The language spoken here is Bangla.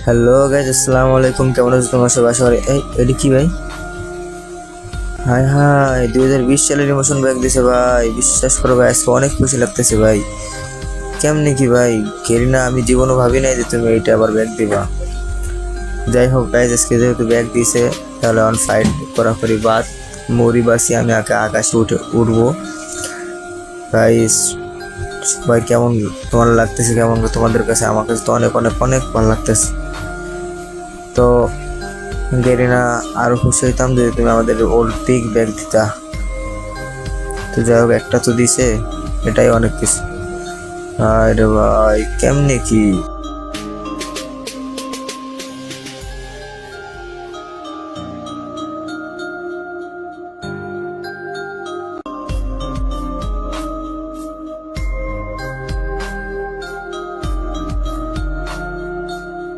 হ্যালো গাইজ, আসসালামু আলাইকুম। কেমন আছো তোমার সবাই? সবাই এটি কি ভাই? হাই হাই, 2020 সালের ইমোশন ব্যাগ দিছে ভাই। বিশ্বাস করো ভাই, আজকে অনেক খুশি লাগতেছে ভাই। কেমনে কি ভাই, কেরিনা, আমি জীবনও ভাবি নাই যে তুমি এইটা আবার ব্যাগ দিবা। যাই হোক গাইজ, আজকে যেহেতু ব্যাগ দিছে, তাহলে অন ফাইট করি বাদ, মরি বাসি, আমি আকাশে উঠবো গাইস। ভাই কেমন তোমার লাগতেছে, কেমন তোমাদের কাছে? আমার কাছে তো অনেক অনেক অনেক ভালো লাগতেছে। তো গেরিনা, আরো খুশি হইতাম যদি তুমি আমাদের ওল্ড পিক ব্যাগ দিতা। তো যাই হোক, একটা তো দিছে, এটাই অনেক কিছু। আরে ভাই, কেমনে কি